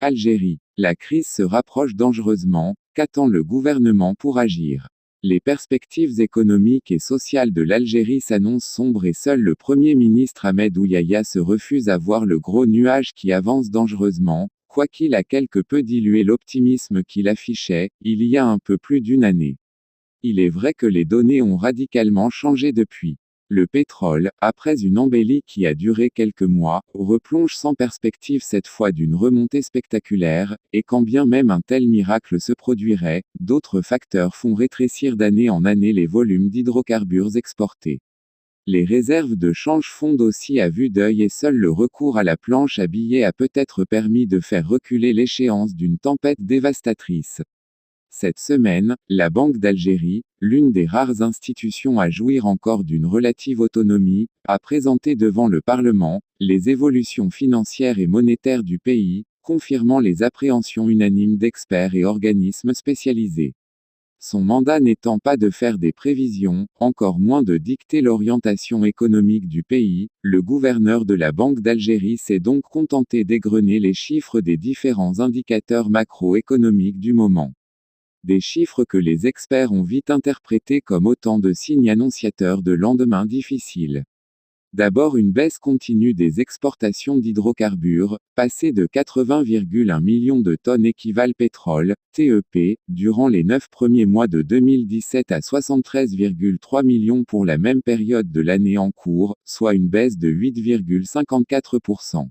Algérie. La crise se rapproche dangereusement, qu'attend le gouvernement pour agir? Les perspectives économiques et sociales de l'Algérie s'annoncent sombres et seul le Premier ministre Ahmed Ouyaya se refuse à voir le gros nuage qui avance dangereusement, quoiqu'il a quelque peu dilué l'optimisme qu'il affichait, il y a un peu plus d'une année. Il est vrai que les données ont radicalement changé depuis. Le pétrole, après une embellie qui a duré quelques mois, replonge sans perspective cette fois d'une remontée spectaculaire, et quand bien même un tel miracle se produirait, d'autres facteurs font rétrécir d'année en année les volumes d'hydrocarbures exportés. Les réserves de change fondent aussi à vue d'œil et seul le recours à la planche à billets a peut-être permis de faire reculer l'échéance d'une tempête dévastatrice. Cette semaine, la Banque d'Algérie, l'une des rares institutions à jouir encore d'une relative autonomie, a présenté devant le Parlement les évolutions financières et monétaires du pays, confirmant les appréhensions unanimes d'experts et organismes spécialisés. Son mandat n'étant pas de faire des prévisions, encore moins de dicter l'orientation économique du pays, le gouverneur de la Banque d'Algérie s'est donc contenté d'égrener les chiffres des différents indicateurs macroéconomiques du moment. Des chiffres que les experts ont vite interprétés comme autant de signes annonciateurs de lendemains difficiles. D'abord une baisse continue des exportations d'hydrocarbures, passées de 80,1 millions de tonnes équivalent pétrole, TEP, durant les 9 premiers mois de 2017 à 73,3 millions pour la même période de l'année en cours, soit une baisse de 8,54%.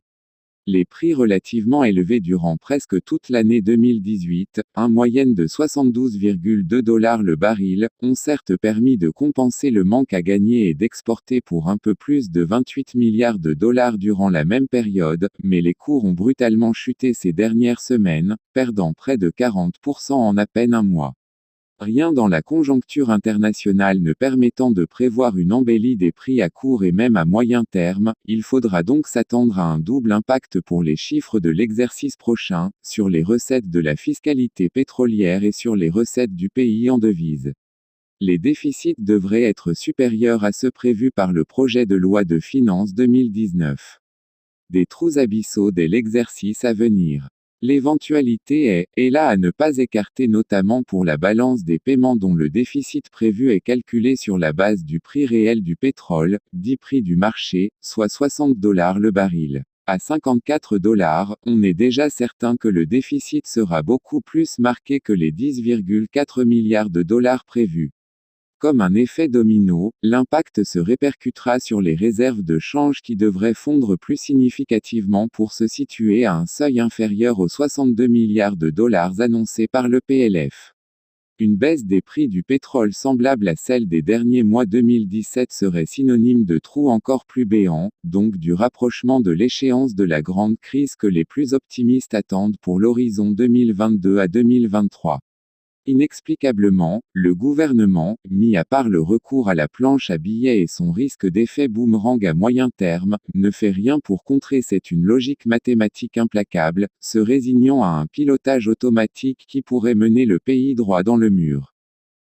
Les prix relativement élevés durant presque toute l'année 2018, en moyenne de 72,2 $ le baril, ont certes permis de compenser le manque à gagner et d'exporter pour un peu plus de 28 milliards de dollars durant la même période, mais les cours ont brutalement chuté ces dernières semaines, perdant près de 40% en à peine un mois. Rien dans la conjoncture internationale ne permettant de prévoir une embellie des prix à court et même à moyen terme, il faudra donc s'attendre à un double impact pour les chiffres de l'exercice prochain, sur les recettes de la fiscalité pétrolière et sur les recettes du pays en devises. Les déficits devraient être supérieurs à ceux prévus par le projet de loi de finances 2019. Des trous abyssaux dès l'exercice à venir. L'éventualité est là à ne pas écarter notamment pour la balance des paiements dont le déficit prévu est calculé sur la base du prix réel du pétrole, dit prix du marché, soit 60 $ le baril. À 54 $, on est déjà certain que le déficit sera beaucoup plus marqué que les 10,4 milliards de dollars prévus. Comme un effet domino, l'impact se répercutera sur les réserves de change qui devraient fondre plus significativement pour se situer à un seuil inférieur aux 62 milliards de dollars annoncés par le PLF. Une baisse des prix du pétrole semblable à celle des derniers mois 2017 serait synonyme de trou encore plus béant, donc du rapprochement de l'échéance de la grande crise que les plus optimistes attendent pour l'horizon 2022 à 2023. Inexplicablement, le gouvernement, mis à part le recours à la planche à billets et son risque d'effet boomerang à moyen terme, ne fait rien pour contrer cette une logique mathématique implacable, se résignant à un pilotage automatique qui pourrait mener le pays droit dans le mur.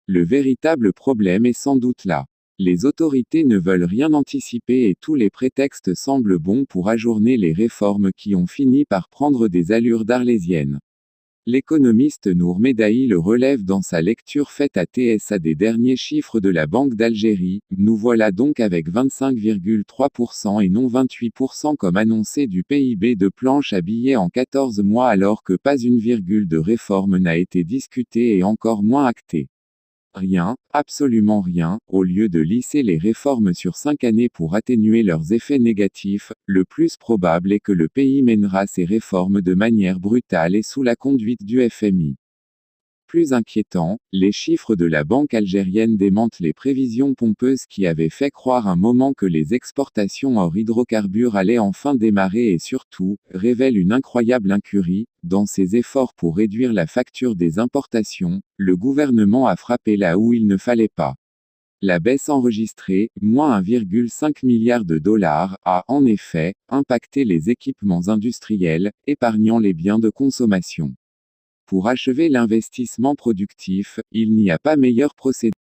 Le véritable problème est sans doute là. Les autorités ne veulent rien anticiper et tous les prétextes semblent bons pour ajourner les réformes qui ont fini par prendre des allures d'arlésiennes. L'économiste Nour Medahi le relève dans sa lecture faite à TSA des derniers chiffres de la Banque d'Algérie, nous voilà donc avec 25,3% et non 28% comme annoncé du PIB de planche à billets en 14 mois alors que pas une virgule de réforme n'a été discutée et encore moins actée. Rien, absolument rien, au lieu de lisser les réformes sur 5 années pour atténuer leurs effets négatifs, le plus probable est que le pays mènera ces réformes de manière brutale et sous la conduite du FMI. Plus inquiétant, les chiffres de la banque algérienne démentent les prévisions pompeuses qui avaient fait croire un moment que les exportations hors hydrocarbures allaient enfin démarrer et surtout, révèlent une incroyable incurie. Dans ses efforts pour réduire la facture des importations, le gouvernement a frappé là où il ne fallait pas. La baisse enregistrée, moins 1,5 milliard de dollars, a, en effet, impacté les équipements industriels, épargnant les biens de consommation. Pour achever l'investissement productif, il n'y a pas meilleur procédé.